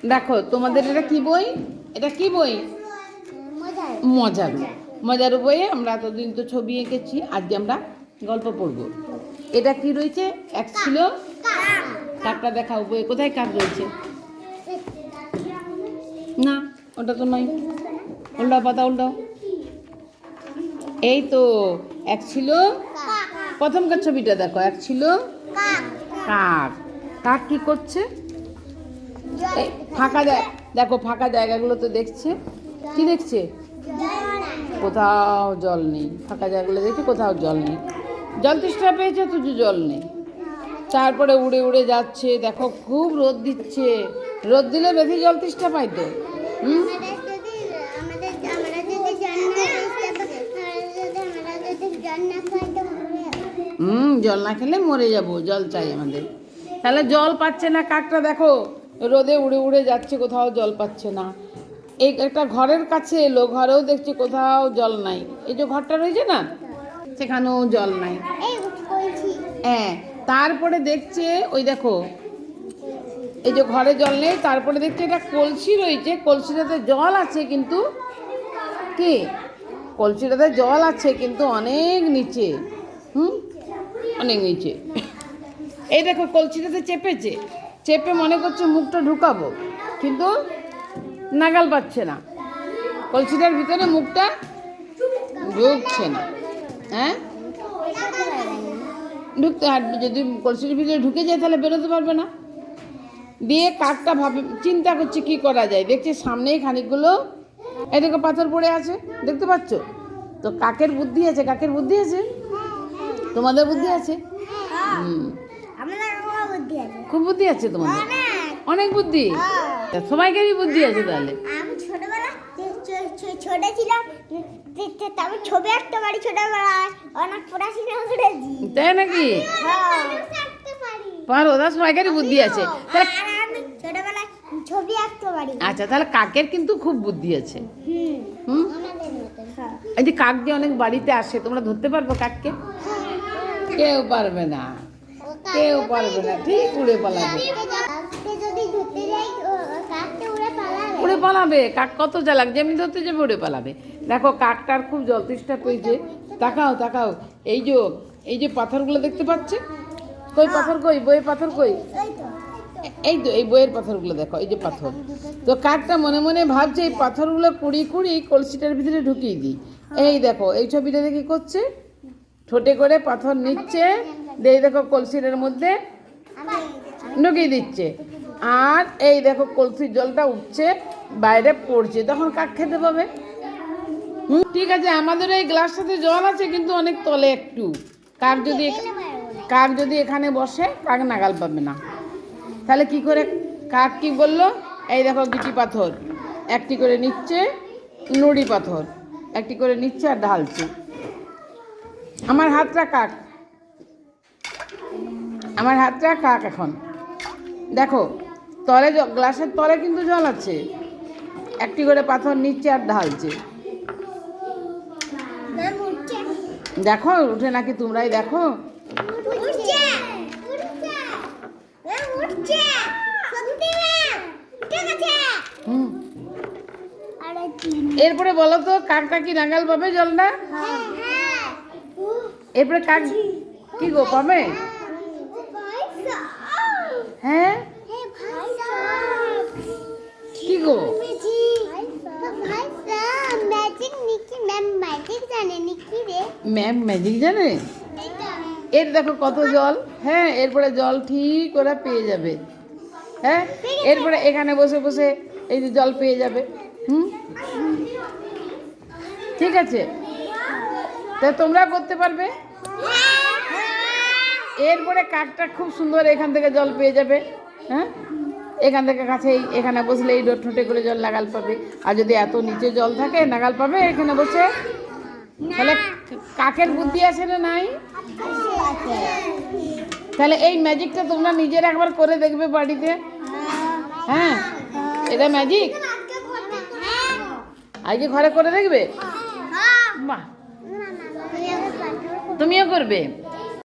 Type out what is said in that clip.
দেখো তোমাদের এটা কি বই? এটা কি বই? মজার মজার বইয়ে আমরা এতদিন তো ছবি এঁকেছি, আজকে আমরা গল্প পড়ব। এটা কি রয়েছে? এক ছিল কাকটা, দেখাও বইয়ে কোথায় কাক রয়েছে? না, ওটা তো নয়। উল্টাও পাতা, উল্টাও। এই তো এক ছিল, প্রথমকার ছবিটা দেখো। এক ছিল কাক। কাক কি করছে? ফাঁকা দেখো, ফাঁকা জায়গাগুলো তো দেখছে। কি দেখছে? কোথাও জল নেই। ফাঁকা জায়গাগুলো দেখছে, কোথাও জল নেই। জল তেষ্টা পেয়েছে তো জল নেই। তারপরে উড়ে উড়ে যাচ্ছে। দেখো খুব রোদ দিচ্ছে, রোদ দিলে বেশি জল তেষ্টা পাই তো। জল না খেলে মরে যাব, জল চাই আমাদের। তাহলে জল পাচ্ছে না কাকটা, দেখো রোদে উড়ে উড়ে যাচ্ছে, কোথাও জল পাচ্ছে না। এই একটা ঘরের কাছে এলো, ঘরেও দেখছে কোথাও জল নাই। এই যে ঘরটা রয়েছে না, সেখানেও জল নাই। হ্যাঁ, তারপরে দেখছে, ওই দেখো এই যে ঘরে জল নেই, তারপরে দেখছে এটা কলসি রয়েছে, কলসিটাতে জল আছে, কিন্তু কি কলসিটাতে জল আছে কিন্তু অনেক নিচে। অনেক নিচে। এই দেখো কলসিটাতে চেপেছে, চেপে মনে করছে মুখটা ঢুকাবো, কিন্তু নাগাল পাচ্ছে না। কলসিটার ভিতরে মুখটা ঢুকছে না। হ্যাঁ, ঢুকতে, আর যদি কলসির ভিতরে ঢুকে যায় তাহলে বেরোতে পারবে না। দিয়ে কাকটা চিন্তা করছে কি করা যায়। দেখছে সামনেই খানিকগুলো এদিকে পাথর পড়ে আছে, দেখতে পাচ্ছ তো? কাকের বুদ্ধি আছে, কাকের বুদ্ধি আছে। তোমাদের বুদ্ধি আছে? খুব বুদ্ধি আছে তোমাদের, অনেক বুদ্ধি। সবাইকারই বুদ্ধি আছে। তাহলে ছোট ছিলাম, তবে ছবি আঁকতে পারি ছোটবেলায়, অনেক পড়াশোনা করেছি। তাই নাকি? পারো? তা সবাইকারই বুদ্ধি আছে। ছোটবেলায় ছবি আঁকতে পারি। আচ্ছা, তাহলে কাকের কিন্তু খুব বুদ্ধি আছে। এই যে কাক যে অনেক বাড়িতে আসে, তোমরা ধরতে পারবো কাককে? কেউ পারবে না, কেউ পারবে না, ঠিক উড়ে পালাবে। উড়ে পালাবে, কাক কত চালাক, যেমনি ধরতে যাবে উড়ে পালাবে। দেখো কাকটার খুব জল তেষ্টা পেয়েছে। তাকাও তাকাও, এই যে পাথরগুলো দেখতে পাচ্ছে। কই পাথর, কই বইয়ের পাথর, কই? এই তো এই বইয়ের পাথরগুলো দেখো, এই যে পাথর। তো কাকটা মনে মনে ভাবছে এই পাথরগুলো কুড়ি কুড়ি কলসিটার ভিতরে ঢুকিয়ে দিই। এই দেখো এই ছবিটা দেখে করছে, ঠোঁটে করে পাথর নিচ্ছে, এই দেখো কলসিটার মধ্যে ঢুকিয়ে দিচ্ছে। আর এই দেখো কলসির জলটা উঠছে, বাইরে পড়ছে, তখন কাক খেতে পাবে। ঠিক আছে, আমাদের এই গ্লাসটাতে জল আছে কিন্তু অনেক তলে একটু। কাক যদি এখানে বসে, কাক নাগাল পাবে না। তাহলে কি করে? কাক কি বললো? এই দেখো গিটি পাথর একটি করে নিচ্ছে, নুড়ি পাথর একটি করে নিচ্ছে আর ঢালছে। আমার হাতটা কাক, আমার হাতটা কাক। এখন দেখো তলে গ্লাসের তলে কিন্তু জল আছে, একটি করে পাথর নিচ্ছে আর ঢালছে। দেখো উঠে নাকি? তোমরাই দেখো। এরপরে বলো তো কাকটা কি নাগাল পাবে জলটা? এরপরে কাক কি গো পাবে? হ্যাঁ, কি গো? ম্যাম ম্যাজিক জানে? এর দেখো কত জল। হ্যাঁ, এরপরে জল ঠিক করে পেয়ে যাবে। হ্যাঁ, এরপরে এখানে বসে বসে এই যে জল পেয়ে যাবে। ঠিক আছে, তা তোমরা করতে পারবে। এরপরে কাকটা খুব সুন্দর এখান থেকে জল পেয়ে যাবে। হ্যাঁ, এখান থেকে কাছেই, এখানে বসলে এই ঠোঁটে করে জল নাগাল পাবে। আর যদি এত নিচে জল থাকে নাগাল পাবে এখানে বসে। তাহলে কাকের বুদ্ধি আছে না নাই? তাহলে এই ম্যাজিকটা তোমরা নিজের একবার করে দেখবে বাড়িতে। হ্যাঁ, এটা ম্যাজিক আজকে ঘরে করে দেখবে। বাহ, তুমিও করবে?